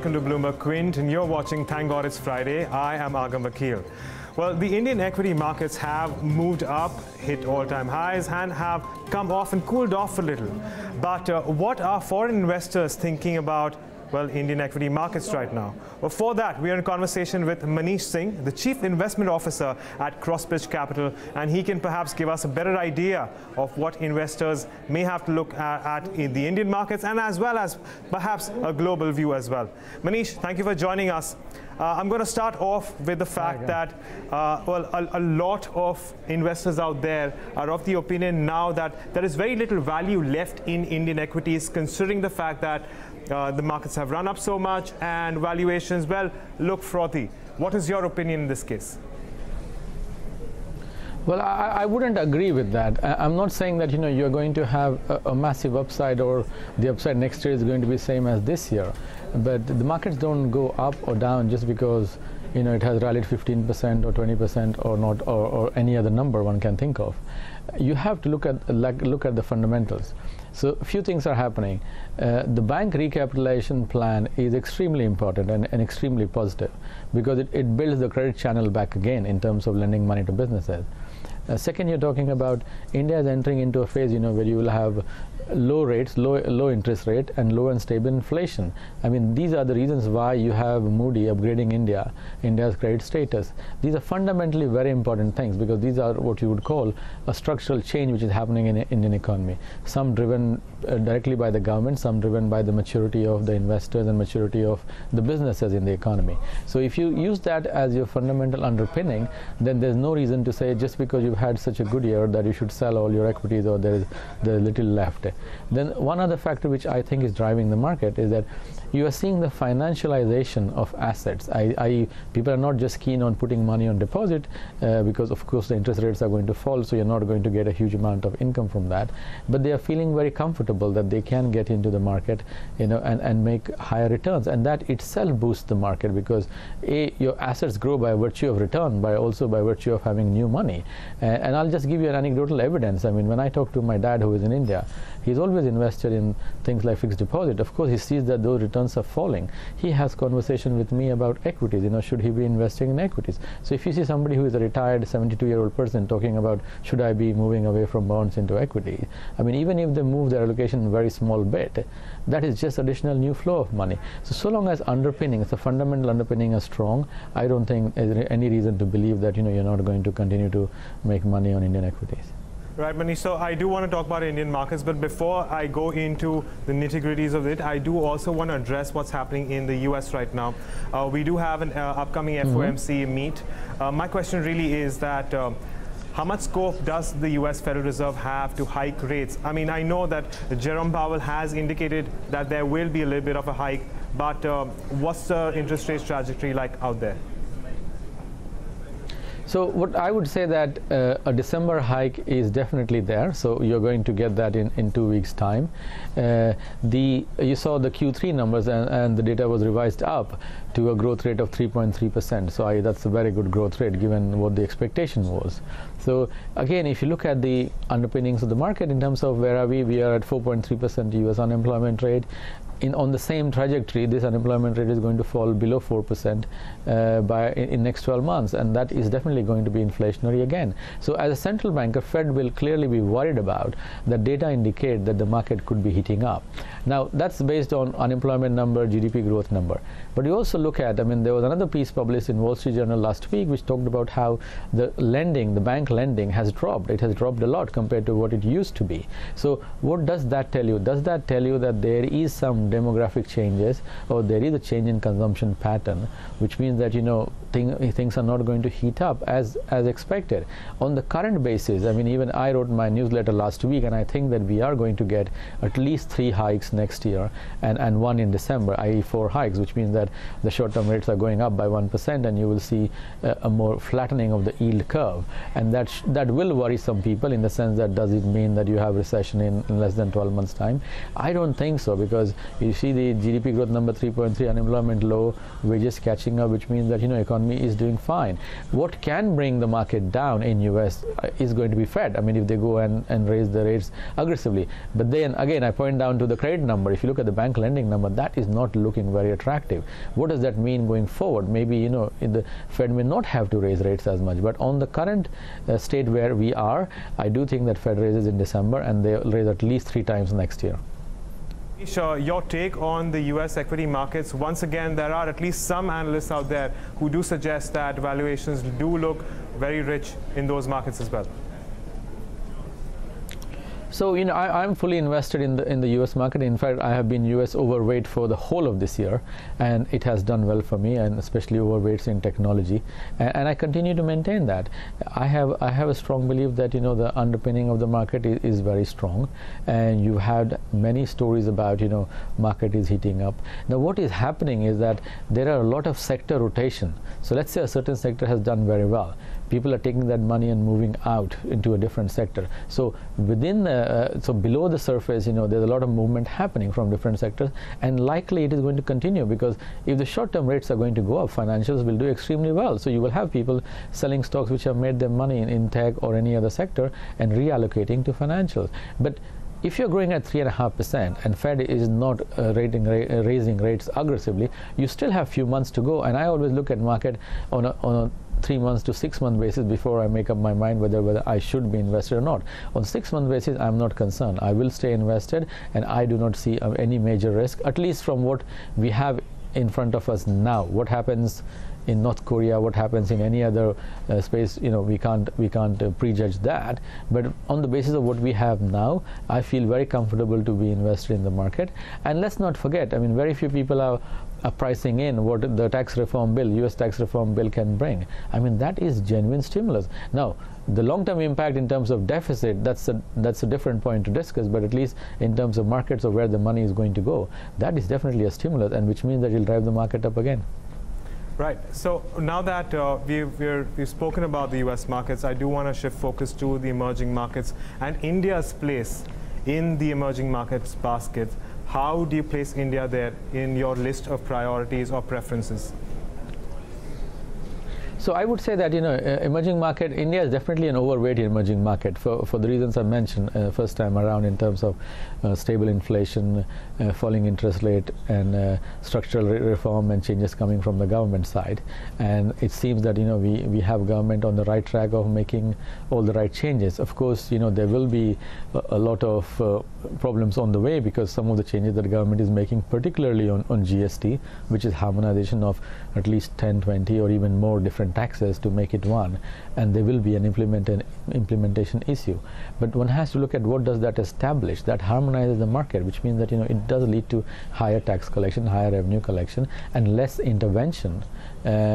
welcome to Bloomberg Quint, and you're watching Thank God It's Friday. I am Agam Vakil. Well, the Indian equity markets have moved up, hit all-time highs, and have come off and cooled off a little. But what are foreign investors thinking about, well, Indian equity markets right now? Well, for that, we are in conversation with Manish Singh, the Chief Investment Officer at Crossbridge Capital, and he can perhaps give us a better idea of what investors may have to look at in the Indian markets, and as well as perhaps a global view as well. Manish, thank you for joining us. I'm going to start off with the fact that, a lot of investors out there are of the opinion now that there is very little value left in Indian equities, considering the fact that the markets have run up so much and valuations, well, look frothy. What is your opinion in this case? Well, I wouldn't agree with that. I'm not saying that you're going to have a massive upside, or the upside next year is going to be same as this year. But the markets don't go up or down just because it has rallied 15% or 20% or not, or any other number one can think of. You have to look at the fundamentals. So a few things are happening. The bank recapitalization plan is extremely important and extremely positive, because it builds the credit channel back again in terms of lending money to businesses. Second, you're talking about India is entering into a phase where you will have low rates, low interest rate, and low and stable inflation. I mean, these are the reasons why you have Moody upgrading India's credit status. These are fundamentally very important things, because these are what you would call a structural change which is happening in the Indian economy. Some driven directly by the government, some driven by the maturity of the investors and maturity of the businesses in the economy. So if you use that as your fundamental underpinning, then there's no reason to say just because you've had such a good year that you should sell all your equities or there's little left. Then one other factor which I think is driving the market is that you are seeing the financialization of assets. People are not just keen on putting money on deposit because of course the interest rates are going to fall, so you're not going to get a huge amount of income from that. But they are feeling very comfortable that they can get into the market and make higher returns, and that itself boosts the market, because your assets grow by virtue of return, also by virtue of having new money. And I'll just give you an anecdotal evidence. I mean, when I talk to my dad who is in India, he's always invested in things like fixed deposit. Of course, he sees that those returns are falling. He has conversation with me about equities. Should he be investing in equities? So if you see somebody who is a retired 72-year-old person talking about should I be moving away from bonds into equity, I mean, even if they move their allocation a very small bit, that is just additional new flow of money. So long as the fundamental underpinning is strong, I don't think there's any reason to believe that you're not going to continue to make money on Indian equities. Right, Manish. So I do want to talk about Indian markets, but before I go into the nitty-gritties of it, I do also want to address what's happening in the US right now. We do have an upcoming FOMC meet. My question really is that how much scope does the US Federal Reserve have to hike rates? I mean, I know that Jerome Powell has indicated that there will be a little bit of a hike, but what's the interest rate trajectory like out there? So what I would say that a December hike is definitely there. So you're going to get that in 2 weeks' time. You saw the Q3 numbers, and the data was revised up to a growth rate of 3.3%. So that's a very good growth rate given what the expectation was. So again, if you look at the underpinnings of the market in terms of where are we are at 4.3% US unemployment rate. On the same trajectory, this unemployment rate is going to fall below 4% in next 12 months, and that is definitely going to be inflationary again. So as a central banker, Fed will clearly be worried about that. Data indicate that the market could be heating up. Now that's based on unemployment number, GDP growth number. But you also look at, I mean, there was another piece published in Wall Street Journal last week which talked about how the bank lending has dropped. It has dropped a lot compared to what it used to be. So what does that tell you? Does that tell you that there is some demographic changes, or there is a change in consumption pattern, which means that things are not going to heat up as expected? On the current basis, I mean, even I wrote my newsletter last week, and I think that we are going to get at least 3 hikes next year, and 1 in December, i.e. 4 hikes, which means that the short-term rates are going up by 1%, and you will see a more flattening of the yield curve, and that will worry some people, in the sense that does it mean that you have recession in less than 12 months' time? I don't think so, because you see the GDP growth number 3.3, unemployment low, wages catching up, which means that economy is doing fine. What can can bring the market down in US is going to be Fed. I mean, if they go and raise the rates aggressively. But then again, I point down to the credit number. If you look at the bank lending number, that is not looking very attractive. What does that mean going forward? Maybe, the Fed may not have to raise rates as much. But on the current state where we are, I do think that Fed raises in December, and they'll raise at least 3 times next year. Your take on the US equity markets. Once again, there are at least some analysts out there who do suggest that valuations do look very rich in those markets as well. So, I'm fully invested in the US market. In fact, I have been US overweight for the whole of this year, and it has done well for me, and especially overweights in technology. And I continue to maintain that. I have a strong belief that the underpinning of the market is very strong, and you've had many stories about market is heating up. Now, what is happening is that there are a lot of sector rotation. So let's say a certain sector has done very well. People are taking that money and moving out into a different sector. So so below the surface, there's a lot of movement happening from different sectors, and likely it is going to continue, because if the short-term rates are going to go up, financials will do extremely well. So you will have people selling stocks which have made their money in tech or any other sector and reallocating to financials. But if you're growing at 3.5% and Fed is not raising rates aggressively, you still have few months to go. And I always look at market on a 3 months to 6 month basis before I make up my mind whether I should be invested or not. On 6 month basis, I'm not concerned. I will stay invested, and I do not see any major risk, at least from what we have in front of us now. What happens in North Korea, what happens in any other space, we can't prejudge that. But on the basis of what we have now, I feel very comfortable to be invested in the market. And let's not forget, I mean, very few people are pricing in what the tax reform bill, US tax reform bill can bring. I mean, that is genuine stimulus. Now, the long-term impact in terms of deficit, that's a different point to discuss, but at least in terms of markets or where the money is going to go, that is definitely a stimulus, and which means that you'll drive the market up again. Right. So now that we've spoken about the US markets, I do want to shift focus to the emerging markets and India's place in the emerging markets basket. How do you place India there in your list of priorities or preferences? So I would say that emerging market, India is definitely an overweight emerging market for the reasons I mentioned first time around, in terms of stable inflation, falling interest rate, and structural reform and changes coming from the government side. And it seems that we have government on the right track of making all the right changes. Of course, there will be a lot of problems on the way, because some of the changes that the government is making, particularly on GST, which is harmonization of at least 10, 20 or even more different taxes to make it one, and there will be an implementation issue. But one has to look at what does that establish. That harmonizes the market, which means that it does lead to higher tax collection, higher revenue collection, and less intervention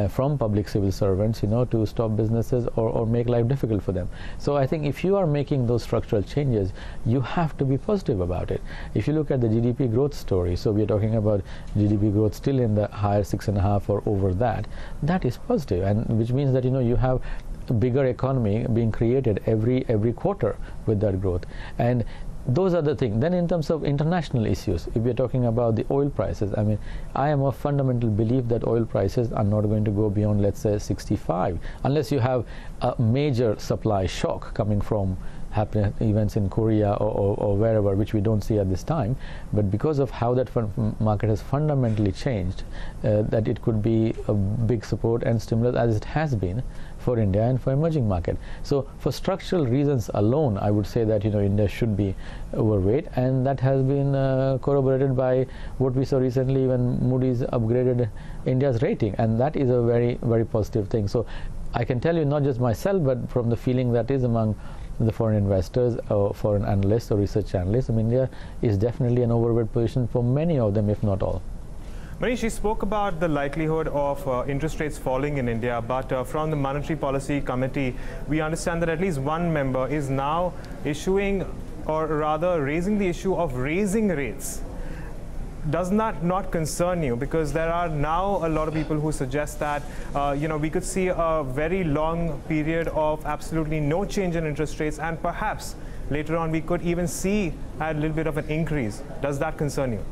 from public civil servants, to stop businesses or make life difficult for them. So I think if you are making those structural changes, you have to be positive about it. If you look at the GDP growth story, so we are talking about GDP growth still in the higher 6.5 or over that, that is positive, and which means that you have a bigger economy being created every quarter with that growth. And those are the things. Then in terms of international issues, if we're talking about the oil prices, I mean, I am of fundamental belief that oil prices are not going to go beyond, let's say, 65, unless you have a major supply shock coming from happening events in Korea or wherever, which we don't see at this time. But because of how that market has fundamentally changed, that it could be a big support and stimulus, as it has been for India and for emerging market. So for structural reasons alone, I would say that India should be overweight, and that has been corroborated by what we saw recently when Moody's upgraded India's rating, and that is a very, very positive thing. So I can tell you, not just myself, but from the feeling that is among the foreign investors or foreign analysts or research analysts, India is definitely an overweight position for many of them, if not all. Manish, you spoke about the likelihood of interest rates falling in India, but from the Monetary Policy Committee, we understand that at least one member is now issuing, or rather raising the issue of raising rates. Does that not concern you? Because there are now a lot of people who suggest that we could see a very long period of absolutely no change in interest rates, and perhaps later on we could even see a little bit of an increase. Does that concern you?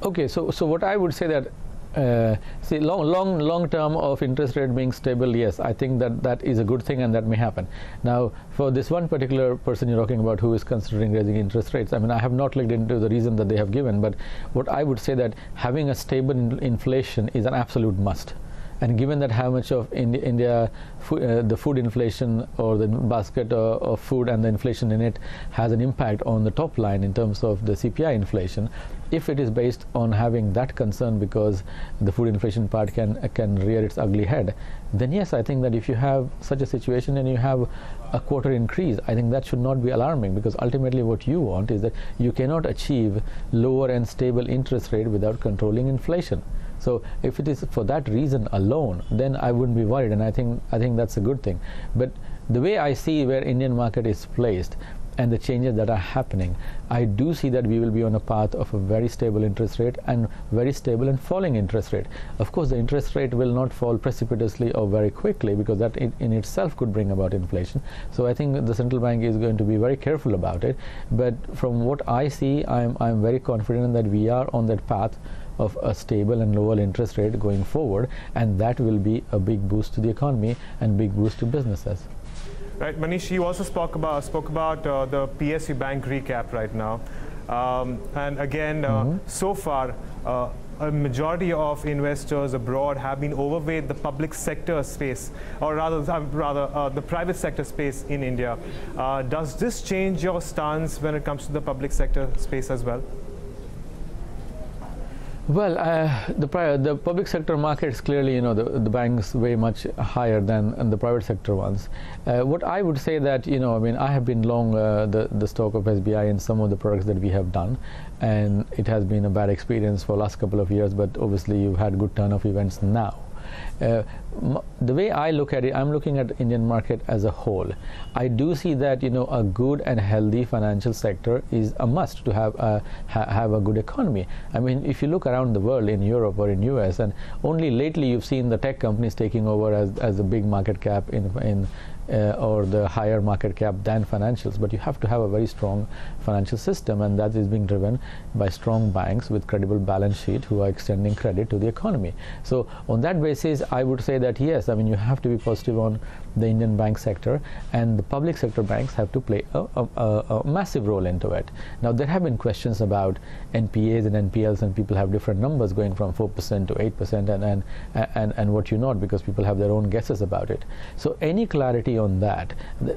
Okay, so what I would say that See, long term of interest rate being stable, yes, I think that is a good thing, and that may happen. Now, for this one particular person you're talking about who is considering raising interest rates, I mean, I have not looked into the reason that they have given, but what I would say that having a stable inflation is an absolute must. And given that how much of India, the food inflation or the basket of food and the inflation in it has an impact on the top line in terms of the CPI inflation, if it is based on having that concern because the food inflation part can rear its ugly head, then yes, I think that if you have such a situation and you have a quarter increase, I think that should not be alarming, because ultimately what you want is that you cannot achieve lower and stable interest rate without controlling inflation. So if it is for that reason alone, then I wouldn't be worried, and I think that's a good thing. But the way I see where Indian market is placed and the changes that are happening, I do see that we will be on a path of a very stable interest rate and very stable and falling interest rate. Of course, the interest rate will not fall precipitously or very quickly, because that in itself could bring about inflation. So I think the central bank is going to be very careful about it. But from what I see, I'm very confident that we are on that path of a stable and lower interest rate going forward, and that will be a big boost to the economy and big boost to businesses. Right, Manish, you also spoke about the PSU bank recap right now, and again, so far, a majority of investors abroad have been overweight the public sector space, or rather the private sector space in India. Does this change your stance when it comes to the public sector space as well? Well, the public sector market is clearly, the banks way much higher than the private sector ones. What I would say that, I mean, I have been long the stock of SBI in some of the products that we have done, and it has been a bad experience for the last couple of years, but obviously you've had good turn of events now. The way I look at it, I'm looking at the Indian market as a whole. I do see that a good and healthy financial sector is a must to have a good economy. I mean, if you look around the world in Europe or in US, and only lately you've seen the tech companies taking over as a big market cap or the higher market cap than financials, but you have to have a very strong financial system, and that is being driven by strong banks with credible balance sheet who are extending credit to the economy. So on that basis, I would say that yes, I mean, you have to be positive on the Indian bank sector, and the public sector banks have to play a massive role into it. Now, there have been questions about NPAs and NPLs, and people have different numbers going from 4% to 8% and what not, because people have their own guesses about it. So any clarity on that,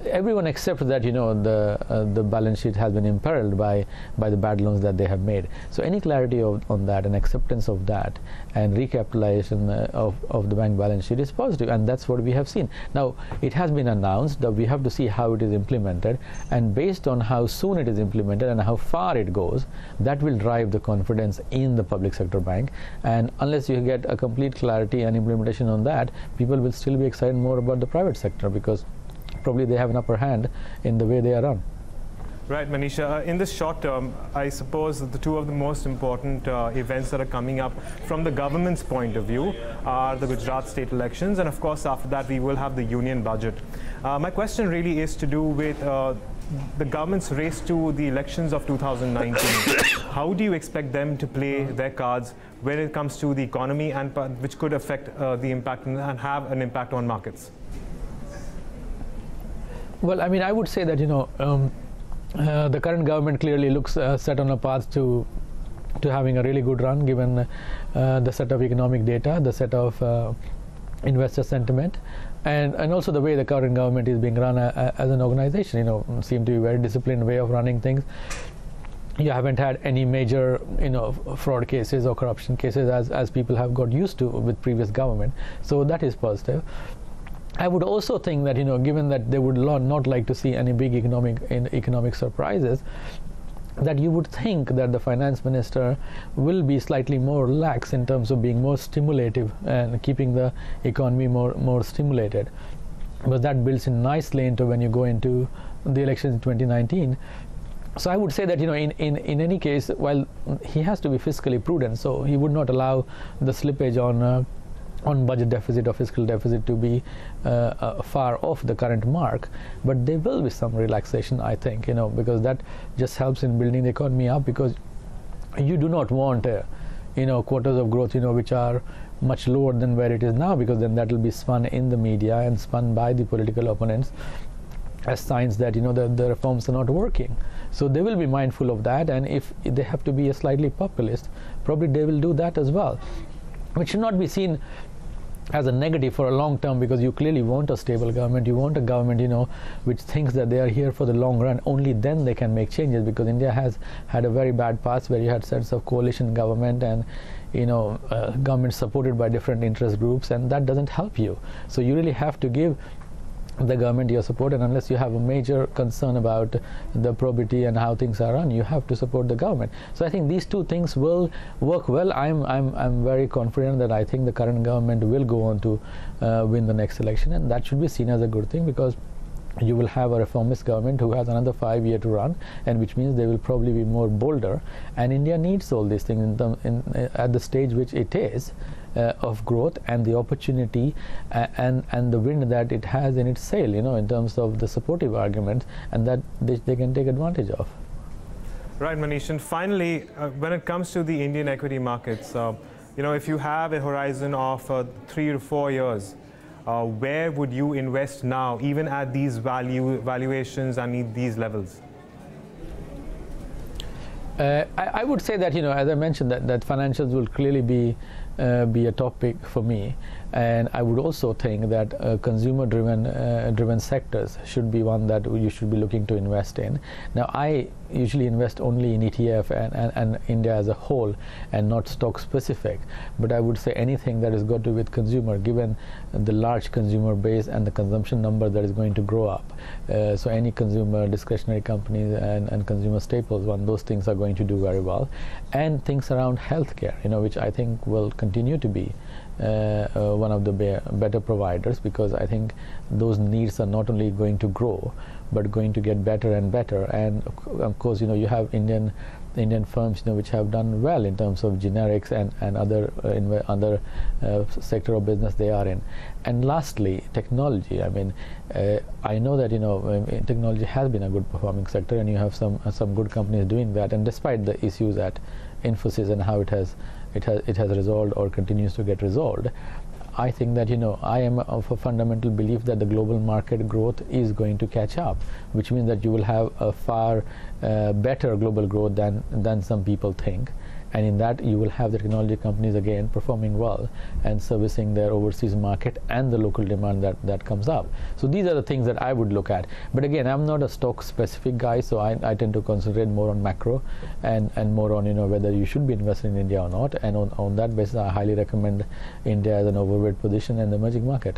everyone accepts that the balance sheet has been imperiled by the bad loans that they have made. So any clarity on that and acceptance of that and recapitalization of the bank balance sheet is positive, and that's what we have seen. Now, it has been announced that we have to see how it is implemented, and based on how soon it is implemented and how far it goes, that will drive the confidence in the public sector bank. And unless you get a complete clarity and implementation on that, people will still be excited more about the private sector, because probably they have an upper hand in the way they are run. Right, Manisha. In the short term, I suppose the two of the most important events that are coming up from the government's point of view are the Gujarat state elections, and of course after that we will have the union budget. My question really is to do with the government's race to the elections of 2019. How do you expect them to play their cards when it comes to the economy, and which could affect the impact and have an impact on markets? Well, I mean, I would say that the current government clearly looks set on a path to having a really good run, given the set of economic data, the set of investor sentiment, and also the way the current government is being run as an organization. Seem to be a very disciplined way of running things. You haven't had any major fraud cases or corruption cases as people have got used to with previous government, so that is positive. I would also think that given that they would not like to see any big economic surprises, that you would think that the finance minister will be slightly more lax in terms of being more stimulative and keeping the economy more stimulated, because that builds in nicely into when you go into the elections in 2019. So I would say that in any case, while he has to be fiscally prudent, so he would not allow the slippage on budget deficit or fiscal deficit to be far off the current mark, but there will be some relaxation, I think, because that just helps in building the economy up, because you do not want quarters of growth, which are much lower than where it is now, because then that will be spun in the media and spun by the political opponents as signs that the reforms are not working. So they will be mindful of that, and if they have to be a slightly populist, probably they will do that as well, which should not be seen as a negative for a long term, because you clearly want a stable government. You want a government which thinks that they are here for the long run. Only then they can make changes, because India has had a very bad past where you had sets of coalition government and government supported by different interest groups, and that doesn't help you. So you really have to give the government your support, and unless you have a major concern about the probity and how things are run, you have to support the government. So I think these two things will work well. I'm very confident that I think the current government will go on to win the next election, and that should be seen as a good thing, because you will have a reformist government who has another 5 years to run, and which means they will probably be more bolder. And India needs all these things at the stage which it is of growth, and the opportunity and the wind that it has in its sail, in terms of the supportive arguments, and that they can take advantage of. Right, Manish. And finally, when it comes to the Indian equity markets, if you have a horizon of 3 to 4 years, where would you invest now, even at these valuations and these levels? I would say that, as I mentioned, that financials will clearly be a topic for me, and I would also think that consumer-driven sectors should be one that you should be looking to invest in. Now, I usually invest only in ETF and India as a whole, and not stock specific. But I would say anything that is got to do with consumer, given the large consumer base and the consumption number that is going to grow up. So any consumer discretionary companies and consumer staples, those things are going to do very well. And things around healthcare, which I think will continue to be one of the better providers, because I think those needs are not only going to grow, but going to get better and better. And of course, you have Indian firms, which have done well in terms of generics and other sector of business they are in. And lastly, technology. I mean, I know that technology has been a good performing sector, and you have some good companies doing that. And despite the issues at Infosys and how it has resolved or continues to get resolved, I think that I am of a fundamental belief that the global market growth is going to catch up, which means that you will have a far better global growth than some people think. And in that, you will have the technology companies again performing well and servicing their overseas market and the local demand that comes up. So these are the things that I would look at. But again, I'm not a stock specific guy, so I tend to concentrate more on macro and more on whether you should be invested in India or not. And on that basis, I highly recommend India as an overweight position in the emerging market.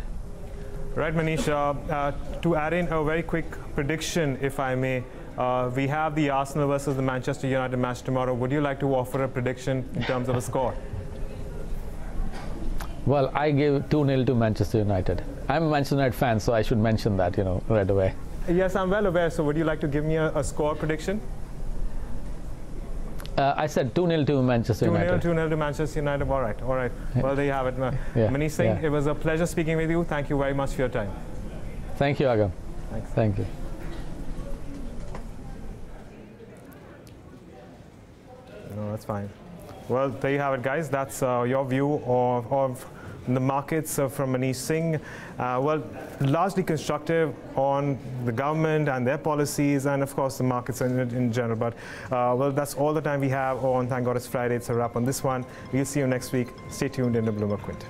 Right, Manish. To add in a very quick prediction, if I may. We have the Arsenal versus the Manchester United match tomorrow. Would you like to offer a prediction in terms of a score? Well, I give 2-0 to Manchester United. I'm a Manchester United fan, so I should mention that, right away. Yes, I'm well aware. So would you like to give me a score prediction? I said 2-0 to Manchester United. 2-0 to Manchester United. All right. Yeah. Well, there you have it. Manish Singh, it was a pleasure speaking with you. Thank you very much for your time. Thank you, Agam. Thanks. Thank you. No, that's fine. Well, there you have it, guys. That's your view of the markets from Manish Singh. Well, largely constructive on the government and their policies, and of course the markets in general. But well, that's all the time we have on Thank God It's Friday. It's a wrap on this one. We'll see you next week. Stay tuned in the Bloomberg Quint.